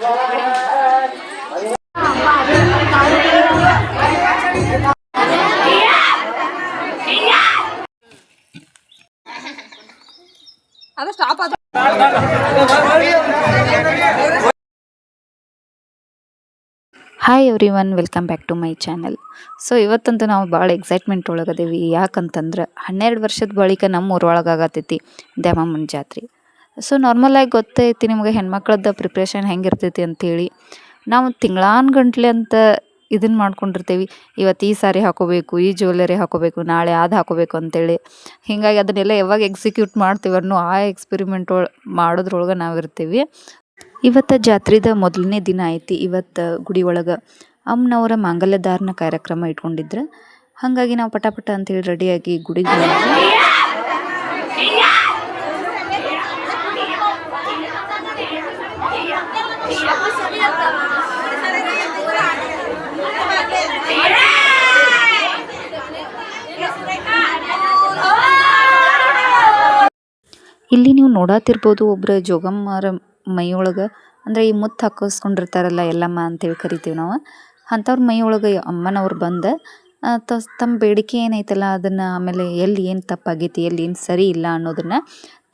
ಅದು ಸ್ಟಾಪ್ ಆದ. Hi everyone, welcome back to my channel. So ಇವತ್ತಂತೂ ನಾವು ಭಾಳ ಎಕ್ಸೈಟ್ಮೆಂಟ್ ಒಳಗದೇವಿ. ಯಾಕಂತಂದ್ರೆ 12 ವರ್ಷದ ಬಳಿಕ ನಮ್ಮ ಊರೊಳಗೆ ಆಗತೈತಿ ದ್ಯಾಮಮ್ಮನ ಜಾತ್ರೆ. ಸೊ ನಾರ್ಮಲಾಗಿ ಗೊತ್ತೈತಿ ನಿಮಗೆ ಹೆಣ್ಮಕ್ಳದ್ದು ಪ್ರಿಪ್ರೇಷನ್ ಹೆಂಗಿರ್ತೈತಿ ಅಂಥೇಳಿ. ನಾವು ತಿಂಗಳಾನುಗಂಟ್ಲೆ ಅಂತ ಇದನ್ನು ಮಾಡ್ಕೊಂಡಿರ್ತೀವಿ. ಇವತ್ತು ಈ ಸಾರಿ ಹಾಕೋಬೇಕು, ಈ ಜ್ಯುವೆಲ್ಲರಿ ಹಾಕೋಬೇಕು, ನಾಳೆ ಅದು ಹಾಕೋಬೇಕು ಅಂತೇಳಿ. ಹೀಗಾಗಿ ಅದನ್ನೆಲ್ಲ ಯಾವಾಗ ಎಕ್ಸಿಕ್ಯೂಟ್ ಮಾಡ್ತೀವಿ ಅನ್ನೋ ಆ ಎಕ್ಸ್ಪೆರಿಮೆಂಟ್ ಮಾಡೋದ್ರೊಳಗೆ ನಾವು ಇರ್ತೀವಿ. ಇವತ್ತು ಜಾತ್ರೆದ ಮೊದಲನೇ ದಿನ ಐತಿ. ಇವತ್ತು ಗುಡಿ ಒಳಗೆ ಅಮ್ಮನವರ ಮಾಂಗಲ್ಯಧಾರಣ ಕಾರ್ಯಕ್ರಮ ಇಟ್ಕೊಂಡಿದ್ರೆ, ಹಾಗಾಗಿ ನಾವು ಪಟ ಅಂತೇಳಿ ರೆಡಿಯಾಗಿ ಗುಡಿಗೆ ಹೋದ್ವಿ. ಇಲ್ಲಿ ನೀವು ನೋಡತ್ತಿರ್ಬೋದು, ಒಬ್ಬರು ಜೋಗಮ್ಮರ ಮೈಯೊಳಗೆ ಅಂದರೆ ಈ ಮುತ್ತು ಹಾಕಿಸ್ಕೊಂಡಿರ್ತಾರಲ್ಲ, ಎಲ್ಲಮ್ಮ ಅಂತೇಳಿ ಕರಿತೀವಿ ನಾವು. ಅಂಥವ್ರ ಮೈಯೊಳಗೆ ಅಮ್ಮನವ್ರು ಬಂದು ತಮ್ಮ ಬೇಡಿಕೆ ಏನೈತಲ್ಲ ಅದನ್ನು, ಆಮೇಲೆ ಎಲ್ಲಿ ಏನು ತಪ್ಪಾಗೈತಿ, ಎಲ್ಲಿ ಏನು ಸರಿ ಇಲ್ಲ ಅನ್ನೋದನ್ನು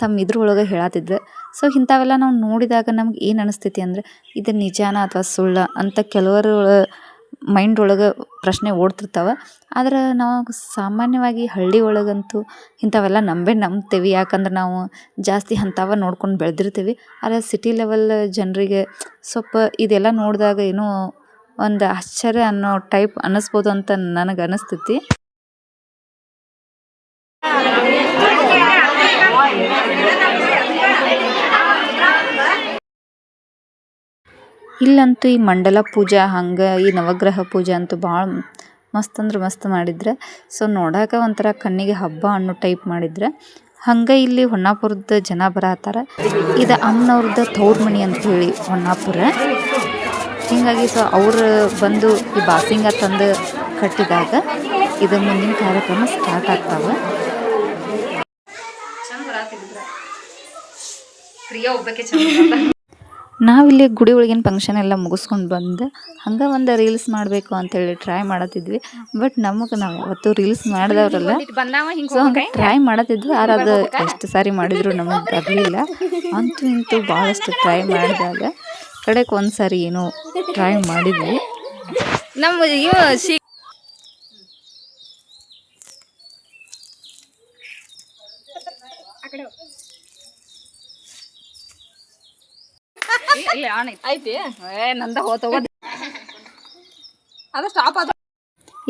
ತಮ್ಮ ಇದ್ರೊಳಗೆ ಹೇಳತ್ತಿದ್ರು. ಸೊ ಇಂಥವೆಲ್ಲ ನಾವು ನೋಡಿದಾಗ ನಮ್ಗೆ ಏನು ಅನಿಸ್ತೈತಿ ಅಂದರೆ, ಇದು ನಿಜಾನ ಅಥವಾ ಸುಳ್ಳ ಅಂತ ಕೆಲವರು ಮೈಂಡ್ ಒಳಗೆ ಪ್ರಶ್ನೆ ಓಡ್ತಿರ್ತಾವೆ. ಆದ್ರೆ ನಾವು ಸಾಮಾನ್ಯವಾಗಿ ಹಳ್ಳಿ ಒಳಗಂತೂ ಇಂಥವೆಲ್ಲ ನಂಬ್ತೇವೆ. ಯಾಕಂದ್ರೆ ನಾವು ಜಾಸ್ತಿ ಅಂಥವ ನೋಡ್ಕೊಂಡು ಬೆಳೆದಿರ್ತೀವಿ. ಆದರೆ ಸಿಟಿ ಲೆವೆಲ್ ಜನರಿಗೆ ಸ್ವಲ್ಪ ಇದೆಲ್ಲ ನೋಡಿದಾಗ ಏನೋ ಒಂದು ಆಶ್ಚರ್ಯ ಅನ್ನೋ ಟೈಪ್ ಅನ್ನಿಸ್ಬೋದು ಅಂತ ನನಗೆ ಅನಿಸ್ತೈತಿ. ಇಲ್ಲಂತೂ ಈ ಮಂಡಲ ಪೂಜಾ ಹಂಗೆ ಈ ನವಗ್ರಹ ಪೂಜೆ ಅಂತೂ ಭಾಳ ಮಸ್ತ್ ಅಂದ್ರೆ ಮಸ್ತ್ ಮಾಡಿದ್ರೆ. ಸೊ ನೋಡೋಕೆ ಒಂಥರ ಕಣ್ಣಿಗೆ ಹಬ್ಬ ಅನ್ನೋ ಟೈಪ್ ಮಾಡಿದ್ರೆ. ಹಂಗೆ ಇಲ್ಲಿ ಹೊನ್ನಾಪುರದ ಜನ ಬರತ್ತಾರ. ಇದು ಅಮ್ಮನವ್ರದ್ದು ತವ್ರ ಮನೆ ಅಂಥೇಳಿ ಹೊನ್ನಾಪುರ. ಹೀಗಾಗಿ ಸೊ ಅವ್ರು ಬಂದು ಈ ಬಾಸಿಂಗ ತಂದು ಕಟ್ಟಿದಾಗ ಇದು ಮುಂದಿನ ಕಾರ್ಯಕ್ರಮ ಸ್ಟಾರ್ಟ್ ಆಗ್ತಾವೆ. ನಾವಿಲ್ಲಿ ಗುಡಿ ಒಳಗಿನ ಫಂಕ್ಷನ್ ಎಲ್ಲ ಮುಗಿಸ್ಕೊಂಡು ಬಂದು ಹಂಗೆ ಒಂದು ರೀಲ್ಸ್ ಮಾಡಬೇಕು ಅಂತೇಳಿ ಟ್ರೈ ಮಾಡತ್ತಿದ್ವಿ. ಬಟ್ ನಾವು ಯಾವತ್ತೂ ರೀಲ್ಸ್ ಮಾಡಿದವ್ರಲ್ಲ. ಸೊ ಹಂಗೆ ಟ್ರೈ ಮಾಡತ್ತಿದ್ವಿ. ಆದ್ರೆ ಅದು ಎಷ್ಟು ಸಾರಿ ಮಾಡಿದ್ರು ನಮಗೆ ಬರಲಿಲ್ಲ. ಅಂತೂ ಇಂತೂ ಭಾಳಷ್ಟು ಟ್ರೈ ಮಾಡಿದಾಗ ಕಡೆಗೆ ಒಂದು ಸಾರಿ ಏನೋ ಟ್ರೈ ಮಾಡಿದ್ವಿ. ನಮ್ಮ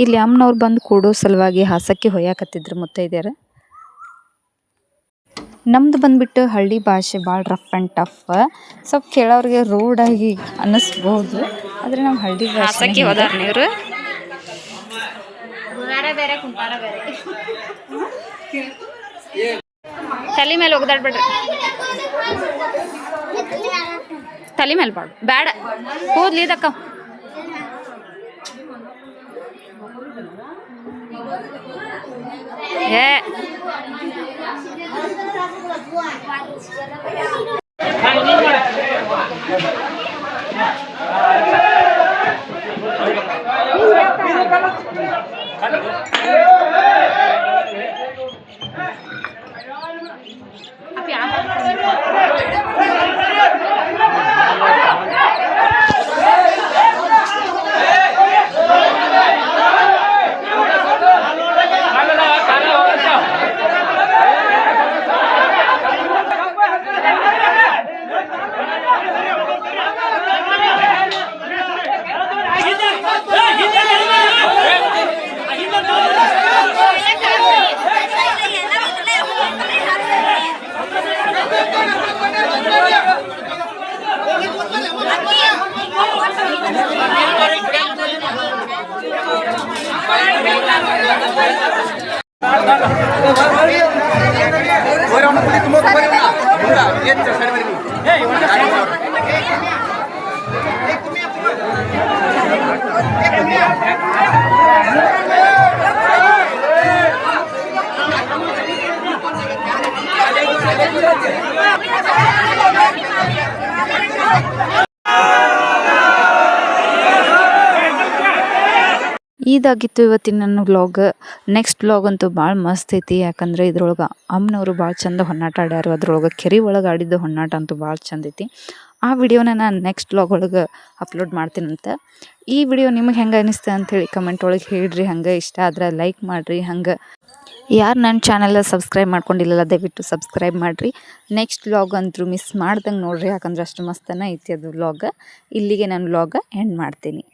ಇಲ್ಲಿ ಅಮ್ಮನವ್ರು ಬಂದು ಕೂಡೋ ಸಲುವಾಗಿ ಹಾಸಕ್ಕೆ ಹೊಯ್ಯಾಕತ್ತಿದ್ರು ಮುತ್ತೈದ್ಯಾರ. ನಮ್ದು ಬಂದ್ಬಿಟ್ಟು ಹಳ್ಳಿ ಭಾಷೆ ಭಾಳ ರಫ್ ಆ್ಯಂಡ್ ಟಫ್. ಸ್ವಲ್ಪ ಕೇಳೋರಿಗೆ ರೂಢಾಗಿ ಅನ್ನಿಸ್ಬೋದು. ಆದರೆ ನಮ್ಮ ಹಳ್ಳಿ ಭಾಷೆ ನೀರು ತಲೆ ಮೇಲೆ ಒಗದಾಡ್ಬೇಡ್ರಿ. ತಲೆ ಮೇಲೆ ಬೇಡ ಕೂದ್ಲಿದಕ್ಕ. ಏ ಇದಾಗಿತ್ತು ಇವತ್ತಿನ ನನ್ನ ವ್ಲಾಗ್. ನೆಕ್ಸ್ಟ್ ವ್ಲಾಗ್ ಅಂತೂ ಭಾಳ ಮಸ್ತ್ ಐತಿ. ಯಾಕಂದ್ರೆ ಇದ್ರೊಳಗೆ ಅಮ್ಮನವರು ಭಾಳ ಚಂದ ಹೊನ್ನಾಟ ಆಡ್ಯಾರು. ಅದ್ರೊಳಗೆ ಕೆರೆ ಒಳಗೆ ಆಡಿದ್ದು ಹೊನ್ನಾಟ ಅಂತೂ ಭಾಳ ಚಂದ ಐತಿ. ಆ ವಿಡಿಯೋನ ನಾನು ನೆಕ್ಸ್ಟ್ ವ್ಲಾಗ್ ಒಳಗೆ ಅಪ್ಲೋಡ್ ಮಾಡ್ತೀನಂತ. ಈ ವಿಡಿಯೋ ನಿಮಗೆ ಹೆಂಗೆ ಅನಿಸ್ತು ಅಂಥೇಳಿ ಕಮೆಂಟ್ ಒಳಗೆ ಹೇಳ್ರಿ. ಹಂಗೆ ಇಷ್ಟ ಆದ್ರೆ ಲೈಕ್ ಮಾಡಿರಿ. ಹಂಗೆ ಯಾರು ನನ್ನ ಚಾನಲ್ ಸಬ್ಸ್ಕ್ರೈಬ್ ಮಾಡ್ಕೊಂಡಿಲ್ಲಲ್ಲ ದಯವಿಟ್ಟು ಸಬ್ಸ್ಕ್ರೈಬ್ ಮಾಡಿರಿ. ನೆಕ್ಸ್ಟ್ ವ್ಲಾಗ್ ಅಂತೂ ಮಿಸ್ ಮಾಡ್ದಂಗೆ ನೋಡಿರಿ. ಯಾಕಂದ್ರೆ ಅಷ್ಟು ಮಸ್ತನ ಐತಿ ಅದು ವ್ಲಾಗ್. ಇಲ್ಲಿಗೆ ನಾನು ವ್ಲಾಗ ಎಂಡ್ ಮಾಡ್ತೀನಿ.